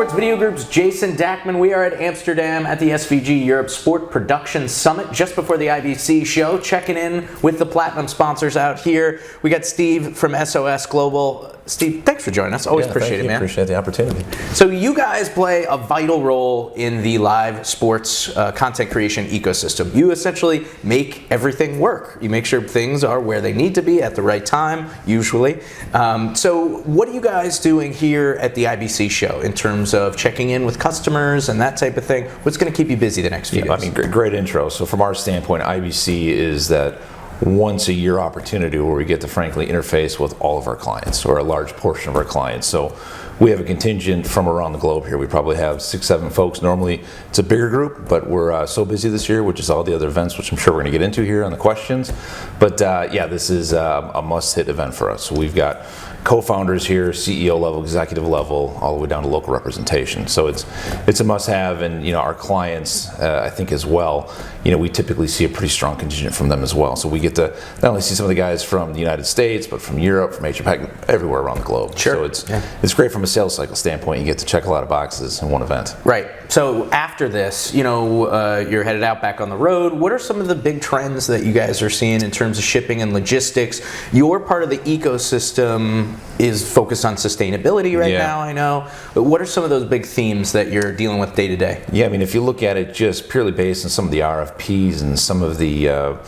Sports Video Group's Jason Dachman. We are at Amsterdam at the SVG Europe Sport Production Summit just before the IBC show, checking in with the platinum sponsors out here. We got Steve from SOS Global. Steve, thanks for joining us. Always appreciate it, man. Appreciate the opportunity. So you guys play a vital role in the live sports content creation ecosystem. You essentially make everything work. You make sure things are where they need to be at the right time, usually. So what are you guys doing here at the IBC show in terms of checking in with customers and that type of thing? What's going to keep you busy the next few days? I mean, great intro. So from our standpoint, IBC is that once a year opportunity where we get to frankly interface with all of our clients, or a large portion of our clients. So we have a contingent from around the globe here. We probably have 6, 7 folks. Normally it's a bigger group, but we're so busy this year, which is all the other events, which I'm sure we're going to get into here on the questions. But yeah, this is a must-hit event for us. So we've got co-founders here, CEO level, executive level, all the way down to local representation. So it's a must-have, and our clients, I think as well, we typically see a pretty strong contingent from them as well. So we get to not only see some of the guys from the United States, but from Europe, from Asia Pac, everywhere around the globe. Sure. So it's great from a sales cycle standpoint. You get to check a lot of boxes in one event. Right. So after this, you're headed out back on the road. What are some of the big trends that you guys are seeing in terms of shipping and logistics? Your part of the ecosystem is focused on sustainability right now, I know. But what are some of those big themes that you're dealing with day to day? Yeah, I mean, if you look at it just purely based on some of the RFPs and some of the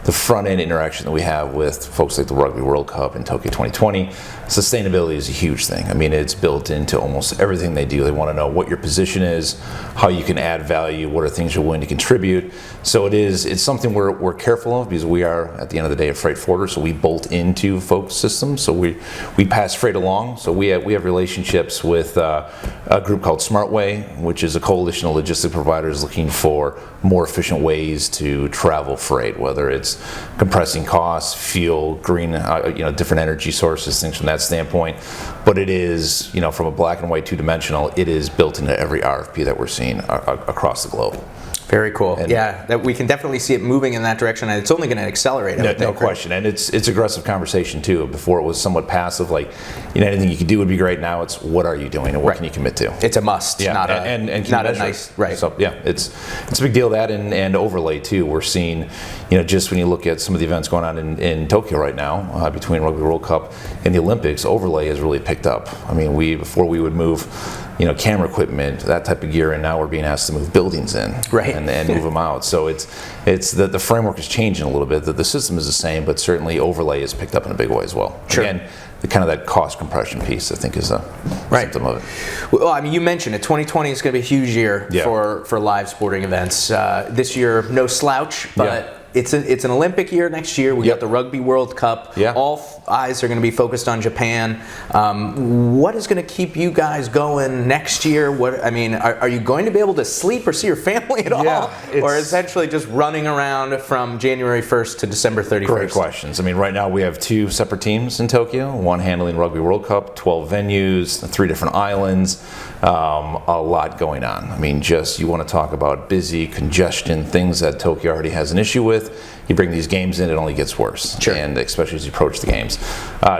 front-end interaction that we have with folks like the Rugby World Cup in Tokyo 2020, sustainability is a huge thing. I mean, it's built into almost everything they do. They want to know what your position is, how you can add value, what are things you're willing to contribute. So it's something we're careful of, because we are, at the end of the day, a freight forwarder, so we bolt into folks' systems. So we pass freight along. So we have relationships with a group called SmartWay, which is a coalition of logistic providers looking for more efficient ways to travel freight, whether it's compressing costs, fuel, green, different energy sources, things from that standpoint. But it is, from a black and white two-dimensional, it is built into every RFP that we're seeing across the globe. Very cool. And that we can definitely see it moving in that direction, and it's only going to accelerate. No question. And it's aggressive conversation too. Before it was somewhat passive, like anything you could do would be great. Now it's what are you doing and what can you commit to? It's a must. Yeah, not a nice right. So yeah, it's a big deal. That and overlay too. We're seeing, just when you look at some of the events going on in Tokyo right now, between Rugby World Cup and the Olympics, overlay has really picked up. I mean, before we would move camera equipment, that type of gear, and now we're being asked to move buildings in and move them out. So it's the framework is changing a little bit. The system is the same, but certainly overlay is picked up in a big way as well. Sure. Again, the kind of that cost compression piece, I think, is a symptom of it. Well, I mean, you mentioned it. 2020 is going to be a huge year for live sporting events. This year, no slouch, but it's an Olympic year next year. We got the Rugby World Cup. All eyes are going to be focused on Japan. What is going to keep you guys going next year? Are you going to be able to sleep or see your family at all? Or essentially just running around from January 1st to December 31st? Great questions. I mean, right now we have 2 separate teams in Tokyo, one handling Rugby World Cup, 12 venues, 3 different islands, a lot going on. I mean, you want to talk about busy, congestion, things that Tokyo already has an issue with. You bring these games in, it only gets worse. Sure. And especially as you approach the games.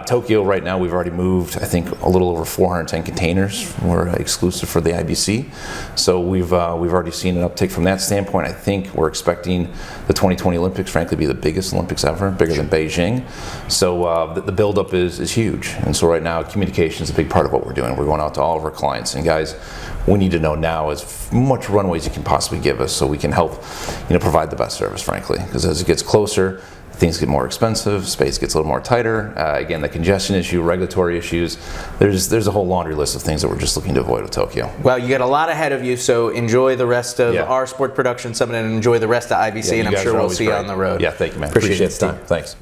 Tokyo right now, we've already moved, I think, a little over 410 containers. We're exclusive for the IBC. So we've already seen an uptick from that standpoint. I think we're expecting the 2020 Olympics, frankly, to be the biggest Olympics ever, bigger than Beijing. So the buildup is huge. And so right now, communication is a big part of what we're doing. We're going out to all of our clients. And guys, we need to know now as much runway as you can possibly give us so we can help provide the best service, frankly. Because as it gets closer, things get more expensive, space gets a little more tighter. Again, the congestion issue, regulatory issues, there's a whole laundry list of things that we're just looking to avoid with Tokyo. Well, you got a lot ahead of you, so enjoy the rest of our Sport Production Summit and enjoy the rest of IBC, and I'm sure we'll see you on the road. Yeah, thank you, man. Appreciate the time. Thanks.